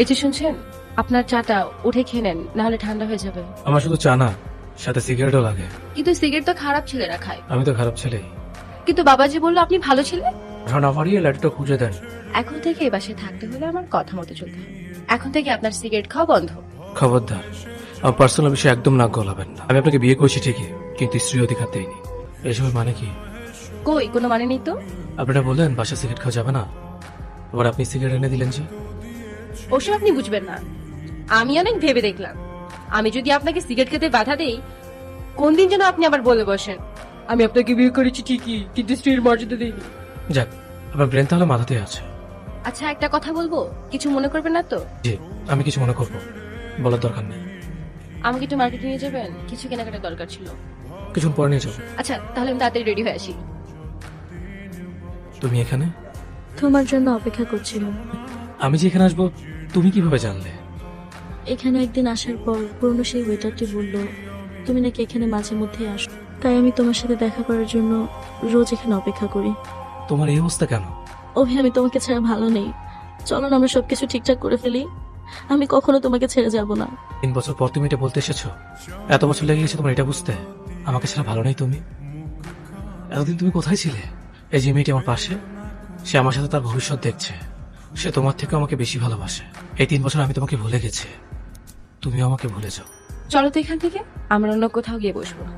এই যে শুনছেন, আপনার চাটা উঠে খেয়ে নেন, নাহলে ঠান্ডা হয়ে যাবে। আমার শুধু চা না, সাথে সিগারেটও লাগে। কিন্তু সিগারেট তো খারাপ ছেলেরা খায়। আমি তো খারাপ ছেলেই। কিন্তু বাবাজি বললো আপনি ভালো ছেলে। না পারিয়ে লাইটটা খুঁজে দেন। এখন থেকে এই বাসায় থাকতে হলে আমার কথা মতো চলতে হবে। এখন থেকে আপনার সিগারেট খাওয়া বন্ধ। খবরদার, আমার পার্সোনাল বিষয়ে একদম নাক গলাবেন না। আমি আপনাকে বিয়ে করছি ঠিকই, কিন্তু স্ত্রী অধিকার দেয়নি। এসবের মানে কি? কই, কোনো মানে নেই তো। আপনারা বললেন বাসা সিগারেট খাওয়া যাবে না, আবার আপনি সিগারেট এনে দিলেন যে। ওসব আপনি বুঝবেন না। আমি অনেক ভেবে দেখলাম, আমি যদি আপনাকে সিগারেট খেতে বাধা দেই, কোন দিন যেন আপনি আবার বলে বসেন আমি আপনাকে বিয়ে করেছি ঠিকই, কিন্তু স্ত্রীর মর্যাদা দিইনি। যাক, আপনার ব্রেন তাহলে মাথাতে আছে। আচ্ছা, একটা কথা বলবো, কিছু মনে করবেন না তো? জি, আমি কিছু মনে করবো, বলার দরকার নেই। আমাকে একটু মার্কেটে নিয়ে যাবেন, কিছু কেনাকাটার দরকার ছিল। কিছুক্ষণ পরে নিয়ে যাবো। আচ্ছা, তাহলে আমি তাড়াতাড়ি রেডি হয়ে আসি। তুমি এখানে? তোমার জন্য অপেক্ষা করছিলাম। আমি যে এখানে আসবো তুমি কিভাবে জানলে? এখানে একদিন আসার পর পুরনো সেই ওয়েটারটি বলল তুমি নাকি এখানে মাঝে মধ্যে আসো, তাই আমি তোমার সাথে দেখা করার জন্য রোজ এখানে অপেক্ষা করি। তোমার এই অবস্থা কেন? অভি, আমি তোমাকে ছাড়া ভালো নেই, চলো না আমরা সবকিছু ঠিকঠাক করে ফেলি। আমি কখনো তোমাকে ছেড়ে যাব না। 3 বছর পর তুমি এটা বলতে এসেছো? এত বছর লেগে গেছে তোমার এটা বুঝতে? আমাকে ছাড়া ভালো নেই তুমি? এতদিন তুমি কোথায় ছিলে? এই যে মেয়েটি আমার পাশে, সে আমার সাথে তার ভবিষ্যৎ দেখছে। সে তোমার থেকে আমাকে বেশি ভালোবাসে। এই 3 বছর আমি তোমাকে ভুলে গেছি, তুমিও আমাকে ভুলে যাও। চলো তো এখান থেকে, আমরা অন্য কোথাও গিয়ে বসবো।